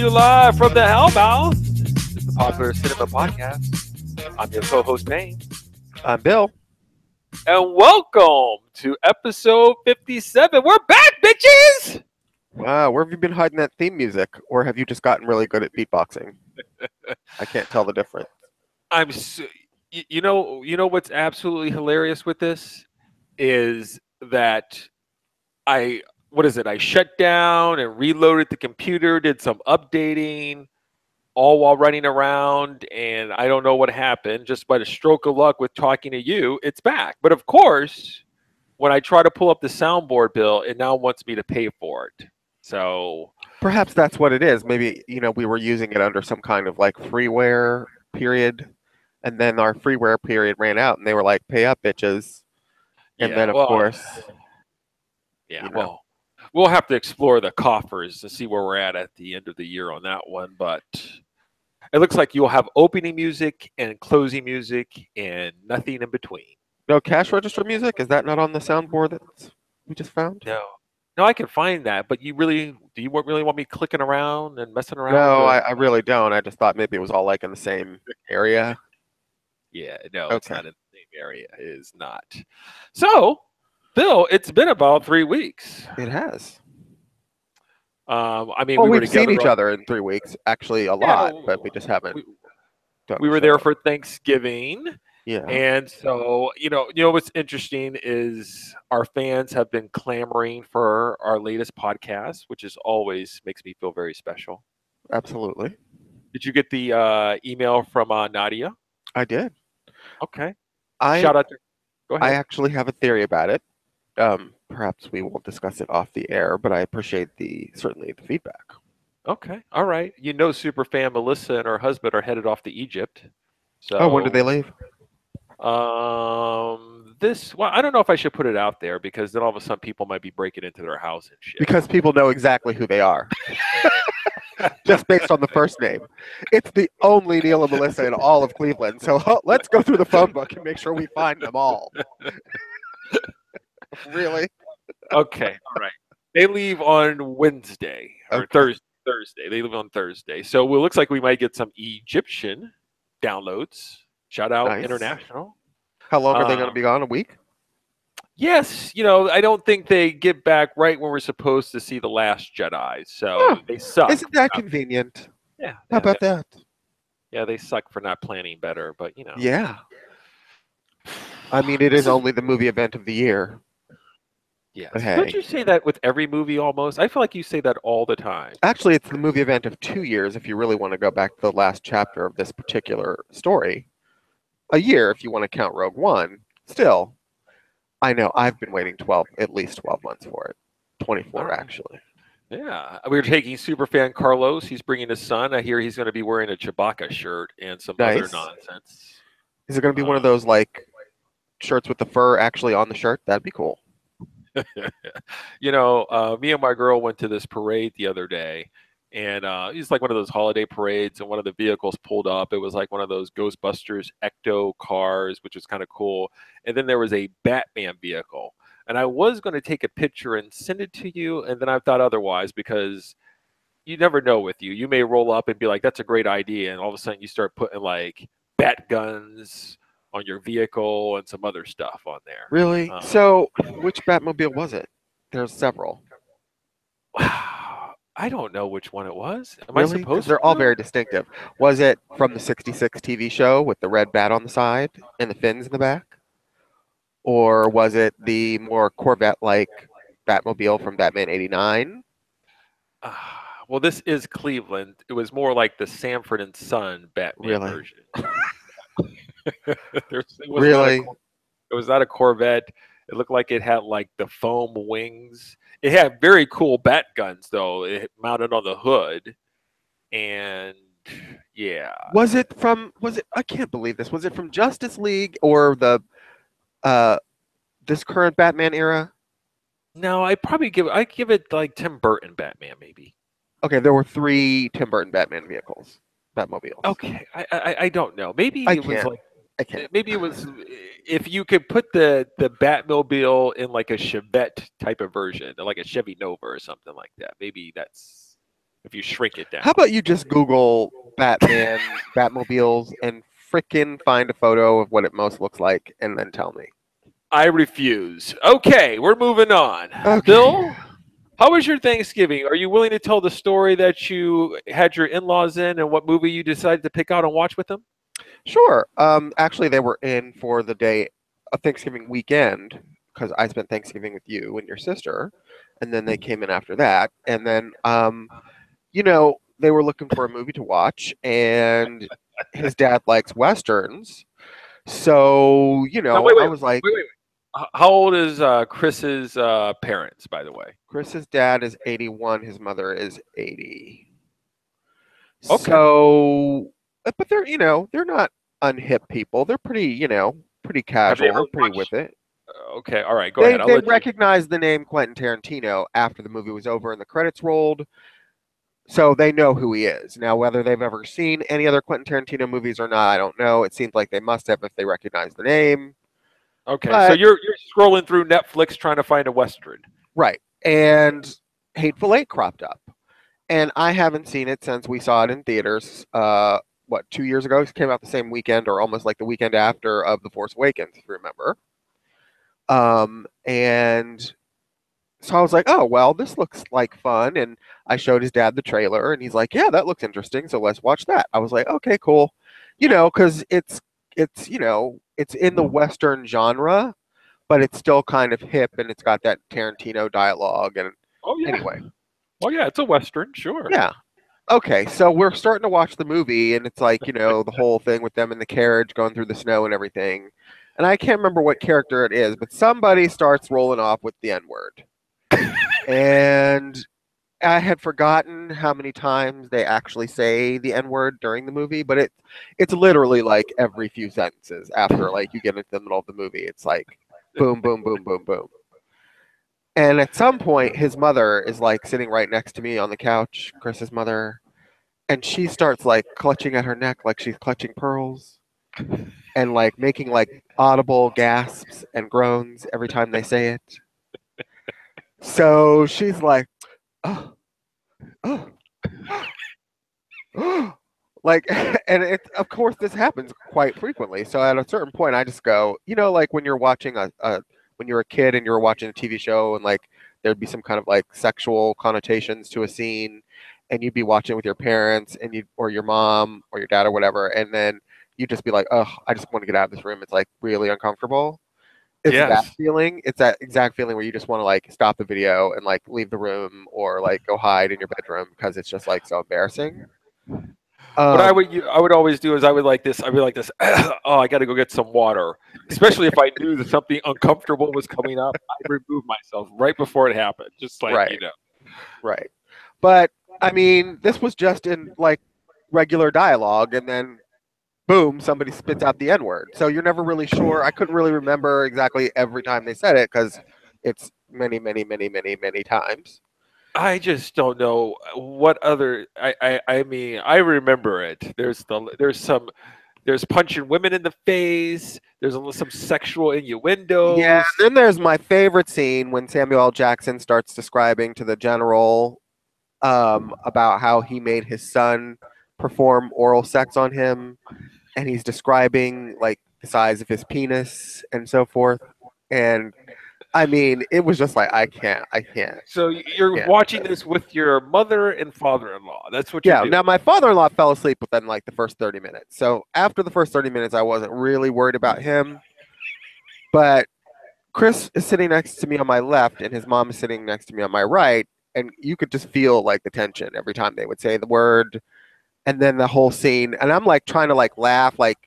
you live from the Hellmouth. It's the Popular Cinema Podcast. I'm your co-host, Payne. I'm Bill. And welcome to episode 57. We're back, bitches! Wow, where have you been hiding that theme music? Or have you just gotten really good at beatboxing? I can't tell the difference. I'm so, you know what's absolutely hilarious with this is that I shut down and reloaded the computer, did some updating, all while running around, and I don't know what happened. Just by the stroke of luck with talking to you, it's back. But of course, when I try to pull up the soundboard bill, it now wants me to pay for it. So Perhaps that's what it is. Maybe, we were using it under some kind of like freeware period, and then our freeware period ran out, and they were like, pay up, bitches. And then, of course, well, we'll have to explore the coffers to see where we're at the end of the year on that one. But it looks like you'll have opening music and closing music and nothing in between. no cash register music? Is that not on the soundboard that we just found? No, I can find that, but do you really want me clicking around and messing around? No, I really don't. I just thought maybe it was all like in the same area. Yeah, no, okay. It's not in the same area. It is not. So, Bill, it's been about 3 weeks. It has. We've seen each other in 3 weeks, actually a lot, but we just haven't. We were there for Thanksgiving. Yeah. And so, what's interesting is our fans have been clamoring for our latest podcast, which is always makes me feel very special. Absolutely. Did you get the email from Nadia? I did. Okay. Shout out to. Go ahead. I actually have a theory about it. Perhaps we won't discuss it off the air, but I appreciate certainly the feedback. Okay. All right. Superfan Melissa and her husband are headed off to Egypt. So when did they leave? I don't know if I should put it out there because then all of a sudden people might be breaking into their house and shit. Because people know exactly who they are. Just based on the first name. It's the only Neil and Melissa in all of Cleveland. So let's go through the phone book and make sure we find them all. Really? Okay. All right. They leave on Wednesday or Thursday. They leave on Thursday. So it looks like we might get some Egyptian downloads. Shout out nice. International. How long are they going to be gone? A week? Yes. I don't think they get back right when we're supposed to see The Last Jedi. So they suck. Isn't that convenient? Yeah. How about that? Yeah, they suck for not planning better, but Yeah. I mean, it is only the movie event of the year. Yeah. Hey. Don't you say that with every movie almost? I feel like you say that all the time. Actually, it's the movie event of 2 years if you really want to go back to the last chapter of this particular story. A year if you want to count Rogue One. Still, I know I've been waiting at least 12 months for it. 24, actually. Yeah. We're taking superfan Carlos. He's bringing his son. I hear he's going to be wearing a Chewbacca shirt and some other nonsense. Is it going to be one of those, like, shirts with the fur actually on the shirt? That'd be cool. Me and my girl went to this parade the other day, and it's like one of those holiday parades, and one of the vehicles pulled up. It was like one of those Ghostbusters Ecto cars, which was kind of cool. And then there was a Batman vehicle, and I was going to take a picture and send it to you, and then I thought otherwise because you never know with you. You may roll up and be like, that's a great idea, and all of a sudden you start putting like bat guns on your vehicle and some other stuff on there. Really? So, which Batmobile was it? There's several. I don't know which one it was. Am really? I supposed to? They're all very distinctive. Was it from the 66 TV show with the red bat on the side and the fins in the back? Or was it the more Corvette-like Batmobile from Batman 89? Well, this is Cleveland. It was more like the Sanford and Son Batman version. It was not a Corvette. It looked like it had like the foam wings. It had very cool bat guns though. It mounted on the hood, and yeah. I can't believe this. Was it from Justice League or this current Batman era? No, I give it like Tim Burton Batman maybe. Okay, there were 3 Tim Burton Batman Batmobiles. Okay, I don't know. Maybe it was like. Maybe it was if you could put the Batmobile in like a Chevette type of version, like a Chevy Nova or something like that. Maybe that's if you shrink it How down. about you just Google Batman, Batmobiles, and frickin' find a photo of what it most looks like, and then tell me. I refuse. Okay, we're moving on. Okay. Bill, how was your Thanksgiving? Are you willing to tell the story that you had your in-laws in and what movie you decided to pick out and watch with them? Sure. Actually, they were in for the day of Thanksgiving weekend because I spent Thanksgiving with you and your sister, and then they came in after that, and then they were looking for a movie to watch, and his dad likes westerns, so Now, wait, I wait, was like, wait, wait. How old is Chris's parents, by the way? Chris's dad is 81, his mother is 80. Okay. So, but they're not unhip people. They're pretty, pretty Have they casual. ever They're pretty with watched? it. Okay, all right, go They ahead. I'll they let you. recognized the name Quentin Tarantino after the movie was over and the credits rolled, so they know who he is. Now, whether they've ever seen any other Quentin Tarantino movies or not, I don't know. It seems like they must have if they recognize the name. Okay, so But you're scrolling through Netflix trying to find a western. right, and Hateful Eight cropped up, and I haven't seen it since we saw it in theaters. What 2 years ago? It came out the same weekend, or almost like the weekend after of The Force Awakens, if you remember. And so I was like, oh well, this looks like fun, and I showed his dad the trailer, and he's like, yeah, that looks interesting, so let's watch that. I was like, okay, cool, because it's in the Western genre, but it's still kind of hip, and it's got that Tarantino dialogue, and Oh yeah. anyway, Oh yeah, it's a western, sure. yeah. Okay, so we're starting to watch the movie, and it's like, the whole thing with them in the carriage going through the snow and everything. And I can't remember what character it is, but somebody starts rolling off with the N word. And I had forgotten how many times they actually say the N word during the movie, but it's literally like every few sentences after like you get into the middle of the movie. It's like boom, boom, boom, boom, boom. And at some point, his mother is like sitting right next to me on the couch, Chris's mother, and she starts like clutching at her neck like she's clutching pearls and like making like audible gasps and groans every time they say it. So she's like, oh, oh, oh. Like, and it, of course, this happens quite frequently. So at a certain point, I just go, like when you're watching when you're a kid and you're watching a TV show and like there'd be some kind of like sexual connotations to a scene, and you'd be watching with your parents and you or your mom or your dad or whatever, and then you'd just be like, oh, I just want to get out of this room. It's like really uncomfortable. It's that Yes. feeling. It's that exact feeling where you just want to like stop the video and like leave the room or like go hide in your bedroom because it's just like so embarrassing. What I Um, I would always do is I would like this. I'd be like this. Oh, I got to go get some water. Especially if I knew that something uncomfortable was coming up, I'd remove myself right before it happened. Just like right, right. But I mean, this was just in like regular dialogue, and then boom, somebody spits out the N word. So you're never really sure. I couldn't really remember exactly every time they said it because it's many, many, many, many, many times. I just don't know what other. I mean, I remember it. There's punching women in the face. There's some sexual Yeah, innuendos. and then there's my favorite scene when Samuel L. Jackson starts describing to the general about how he made his son perform oral sex on him, and he's describing like the size of his penis and so forth. And I mean, it was just like So I you're can't with watching this. this with your mother and father-in-law. That's what you're Yeah. doing. Now my father-in-law fell asleep within like the first 30 minutes. So after the first 30 minutes, I wasn't really worried about him. But Chris is sitting next to me on my left, and his mom is sitting next to me on my right, and you could just feel like the tension every time they would say the word, and then the whole scene. And I'm like trying to like laugh, like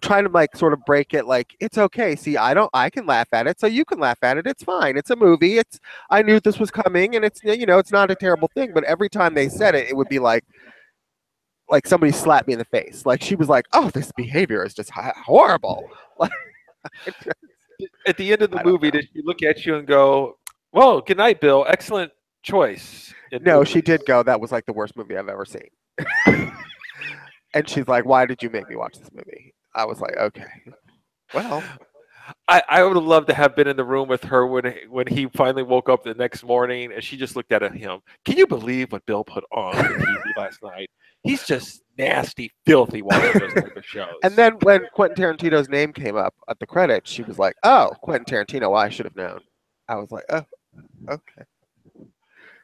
trying to like sort of break it, like it's okay. See, I can laugh at it, so you can laugh at it. It's fine. It's a movie. I knew this was coming, and it's not a terrible thing. But every time they said it, it would be like somebody slapped me in the face. Like she was like, "Oh, this behavior is just horrible." Like At the end of the I don't movie, know. did she look at you and go, "Well, good night, Bill. Excellent choice in No, she movies." did go. That was like the worst movie I've ever seen. And she's like, "Why did you make me watch this movie?" I was like, "Okay, well." I would have loved to have been in the room with her when he finally woke up the next morning and she just looked at him. Can you believe what Bill put on the TV last night? He's just nasty, filthy watching those type of And shows. then when Quentin Tarantino's name came up at the credits, she was like, "Oh, Quentin Tarantino, well, I should have known." I was like, "Oh, okay."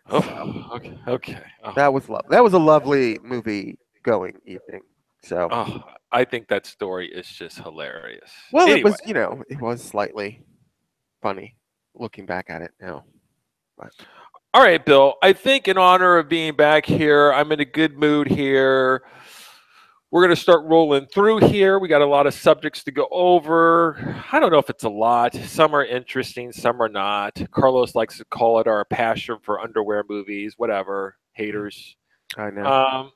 So Oh, okay, okay. Oh, that was that was a lovely movie going evening. So oh, I think that story is just hilarious. well, it Anyway, was it was slightly funny looking back at it now. But all right, Bill. I think in honor of being back here, I'm in a good mood here. We're going to start rolling through here. We got a lot of subjects to go over. I don't know if it's a lot. Some are interesting, some are not. Carlos likes to call it our passion for underwear movies, whatever. Haters. I know. Um,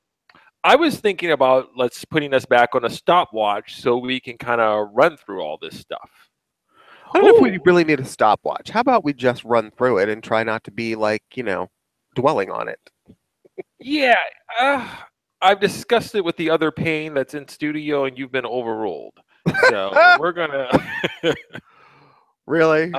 I was thinking about let's putting us back on a stopwatch so we can kind of run through all this stuff. I don't know if we Oh, really need a stopwatch. How about we just run through it and try not to be like dwelling on it? yeah. Uh, I've discussed it with the other pain that's in studio, and you've been overruled. So we're gonna Really?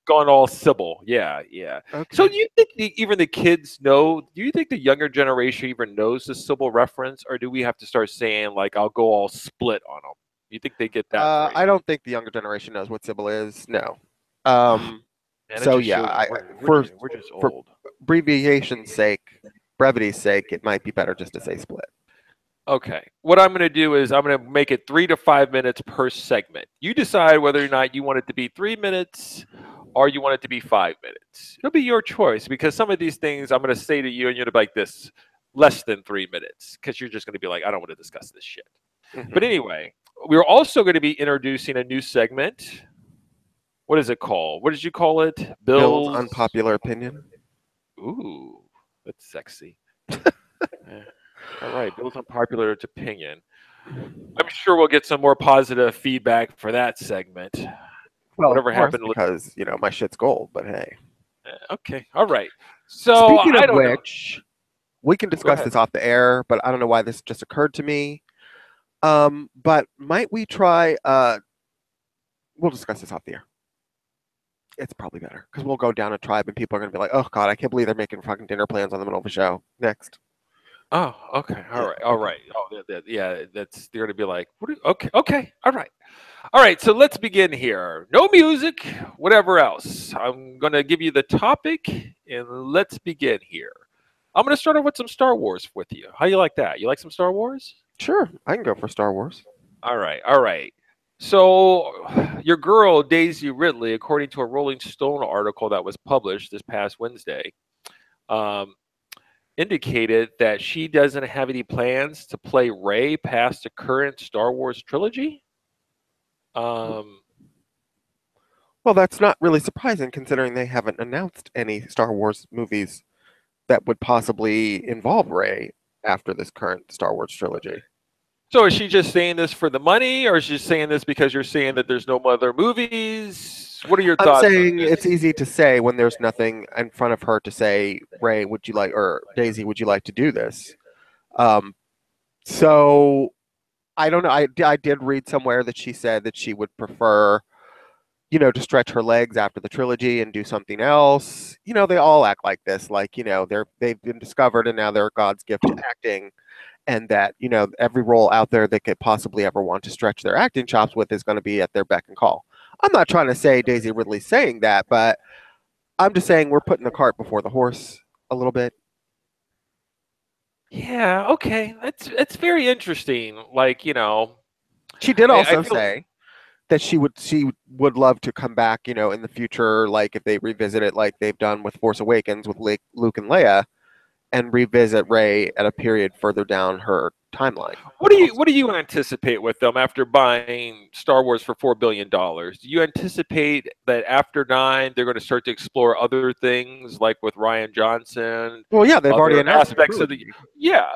gone all Sybil. Yeah, yeah. So Okay. do you think even the kids know? Do you think the younger generation even knows the Sybil reference, or do we have to start saying like I'll go all split on them? You think they get that I phrase? don't think the younger generation knows what Sybil is. No. Oh, Um. man, it So just yeah, shows you I we're for just we're just for old. abbreviation's sake, brevity's sake, it might be better just to say split. Okay. What I'm going to do is I'm going to make it 3 to 5 minutes per segment. You decide whether or not you want it to be 3 minutes or you want it to be 5 minutes. It'll be your choice because some of these things I'm going to say to you and you're going to be like this less than 3 minutes because you're just going to be like, I don't want to discuss this shit. But Hmm. anyway, we're also going to be introducing a new segment. What is it called? What did you call it? Bill's Bill's. unpopular opinion. Ooh, that's sexy. Eh, all right, Bill's unpopular opinion. I'm sure we'll get some more positive feedback for that segment. Well, of Whatever course, happened. because my shit's gold. But hey, Okay. All right. So speaking I of don't know. which, we can Go discuss ahead. this off the air. But I don't know why this just occurred to me. But might we try? We'll discuss this off the air. It's probably better because we'll go down a tribe and people are going to be like, "Oh God, I can't believe they're making fucking dinner plans on the middle of a show." Next. Oh, okay. All Yeah. right. All Okay. right. Oh, yeah. That's they're gonna be like, okay. Okay. All right. All right. So let's begin here. No music. Whatever else. I'm gonna give you the topic, and let's begin here. I'm gonna start off with some Star Wars with you. How you like that? You like some Star Wars? Sure, I can go for Star Wars. All right, all right. So, your girl Daisy Ridley, according to a Rolling Stone article that was published this past Wednesday, um, indicated that she doesn't have any plans to play Rey past the current Star Wars trilogy. Um, Well, that's not really surprising considering they haven't announced any Star Wars movies that would possibly involve Rey after this current Star Wars trilogy. so, is she just saying this for the money, or is she saying this because you're saying that there's no other movies? What are your I'm thoughts on saying it's this? easy to say when there's nothing in front of her to say, Ray, would you like, or Daisy, would you like to do this? Um, so I don't know. I did read somewhere that she said that she would prefer, to stretch her legs after the trilogy and do something else. They all act like this, like, they've been discovered and now they're God's gift to acting. And that, every role out there they could possibly ever want to stretch their acting chops with is going to be at their beck and call. I'm not trying to say Daisy Ridley's saying that, but I'm just saying we're putting the cart before the horse a little bit. Yeah, okay, that's very interesting. Like She did I also feel say that she would love to come back, in the future, like if they revisit it like they've done with Force Awakens with Luke and Leia, and revisit Ray at a period further down her timeline. what do you anticipate with them after buying Star Wars for $4 billion? Do you anticipate that after nine they're going to start to explore other things like with Ryan Johnson, Well, yeah, they've already other announced a aspects of the trilogy. yeah?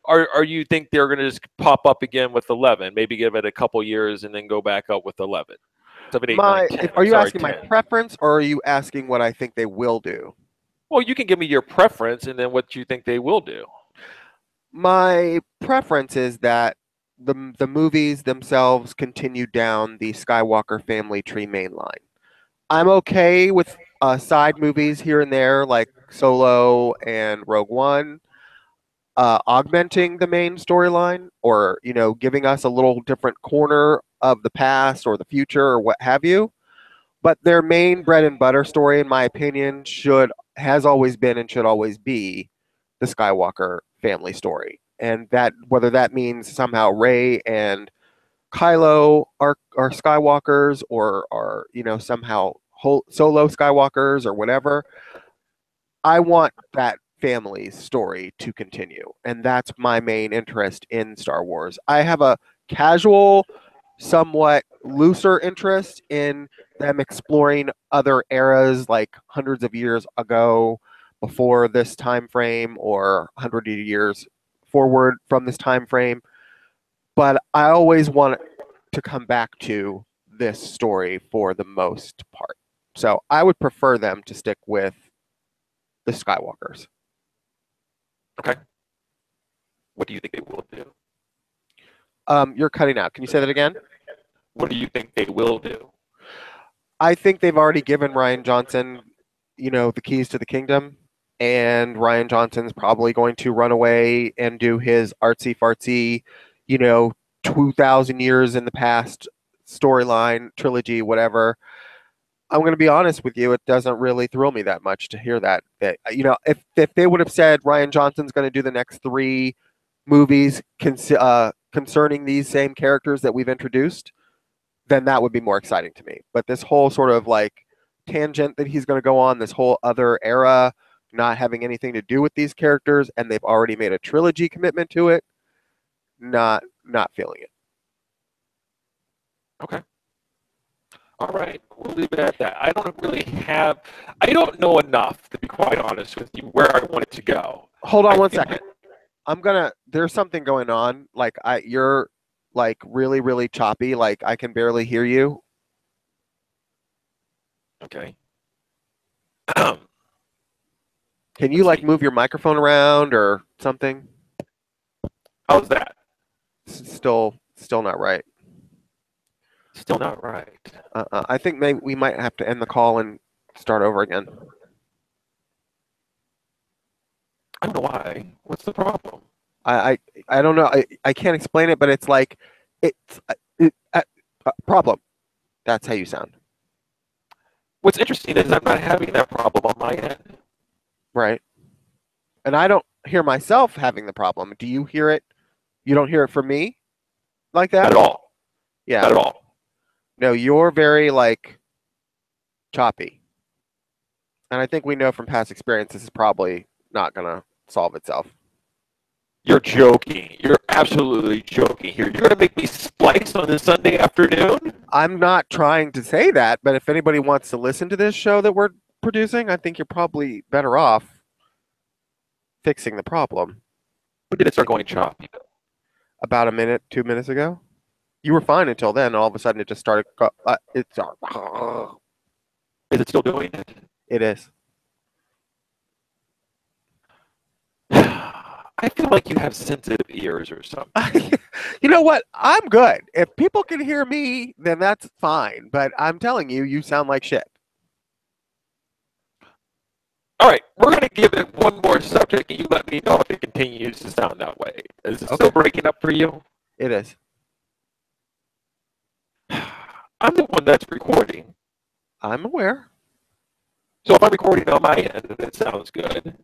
Or you think they're going to just pop up again with 11, maybe give it a couple years and then go back up with 11, 7, 8, 9, My, 10. if, are I'm you sorry, asking my 10. preference, or are you asking what I think they will do? Well, you can give me your preference and then what you think they will do. My preference is that the movies themselves continue down the Skywalker family tree main line. I'm okay with side movies here and there, like Solo and Rogue One, augmenting the main storyline, or giving us a little different corner of the past or the future or what have you. But their main bread and butter story, in my opinion, should has always been and should always be the Skywalker family story. And that whether that means somehow Rey and Kylo are Skywalkers, or are somehow solo Skywalkers or whatever. I want that family's story to continue, and that's my main interest in Star Wars. I have a casual, somewhat looser interest in them exploring other eras, like hundreds of years ago, before this time frame, or 100 years forward from this time frame. But I always want to come back to this story for the most part. So I would prefer them to stick with the Skywalkers. Okay. What do you think they will do? You're cutting out. Can you say that again? What do you think they will do? I think they've already given Rian Johnson, the keys to the kingdom, and Rian Johnson's probably going to run away and do his artsy fartsy, 2,000 years in the past storyline, trilogy, whatever. I'm going to be honest with you, it doesn't really thrill me that much to hear that. If they would have said Rian Johnson's going to do the next 3 movies concerning these same characters that we've introduced, then that would be more exciting to me. But this whole sort of like tangent that he's going to go on, this whole other era, not having anything to do with these characters, and they've already made a trilogy commitment to it, not feeling it. Okay. All right, we'll leave it at that. I don't know enough, to be quite honest with you, where I want it to go. Hold on one second. There's something going on. Like you're like really, really choppy. Like I can barely hear you. Okay. Can you like move your microphone around or something? How's that? Still not right. Still not right. I think maybe we might have to end the call and start over again. I don't know why. What's the problem? I don't know. I can't explain it, but it's like it's a problem. That's how you sound. What's interesting is I'm not having that problem on my end. Right. And I don't hear myself having the problem. Do you hear it? You don't hear it from me like that? Not at all. Yeah. Not at all. No, you're very like choppy. And I think we know from past experience this is probably not going to solve itself. You're joking. You're absolutely joking here. You're going to make me splice on this Sunday afternoon? I'm not trying to say that, but if anybody wants to listen to this show that we're producing, I think you're probably better off fixing the problem. When did it start going choppy? About 2 minutes ago. You were fine until then. All of a sudden, it just started. Is it still doing it? It is. I feel like you have sensitive ears or something. You know what? I'm good. If people can hear me, then that's fine. But I'm telling you, you sound like shit. All right, we're going to give it one more subject, and you let me know if it continues to sound that way. Is it still breaking up for you? It is. I'm the one that's recording. I'm aware. So if I'm recording on my end and it sounds good,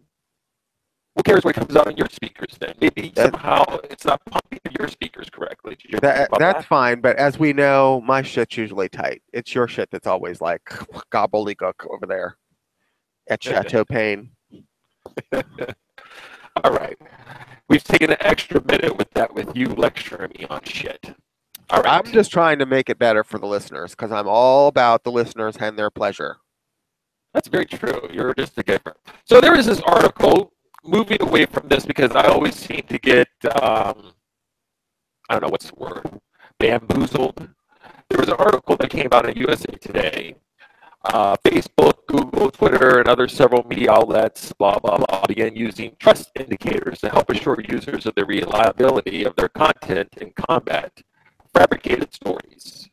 who cares what comes out on your speakers then? Maybe somehow it's not pumping to your speakers correctly. That's fine, but as we know, my shit's usually tight. It's your shit that's always like gobbledygook over there at Chateau Pain. All right. We've taken an extra minute with you lecturing me on shit. All right. I'm just trying to make it better for the listeners because I'm all about the listeners and their pleasure. That's very true. You're just a giver. So there is this article, moving away from this because I always seem to get, I don't know what's the word, bamboozled. There was an article that came out in USA Today Facebook, Google, Twitter, and other several media outlets, blah, blah, blah, began using trust indicators to help assure users of the reliability of their content and combat fabricated stories.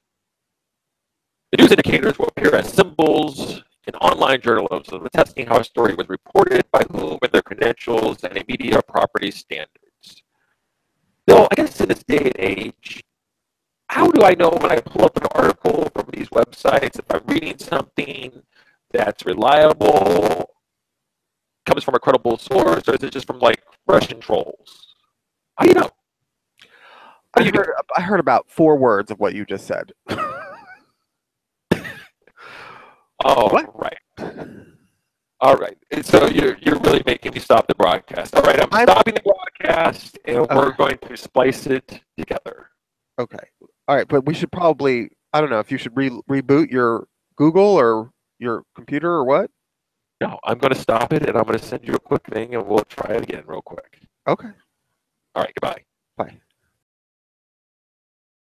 The news indicators will appear as symbols in online journalism, attesting how a story was reported, by whom, and their credentials, and a media property standards. Bill, I guess in this day and age, how do I know when I pull up an article from these websites if I'm reading something that's reliable, comes from a credible source, or is it just from like Russian trolls? How do you know? I heard about 4 words of what you just said. Oh, What? right. All right. So you're really making me stop the broadcast. All right, I'm stopping the broadcast, and we're going to splice it together. Okay. All right, but we should probably, I don't know if you should reboot your Google or your computer or what? No, I'm going to stop it, and I'm going to send you a quick thing, and we'll try it again real quick. Okay. All right, goodbye. Bye.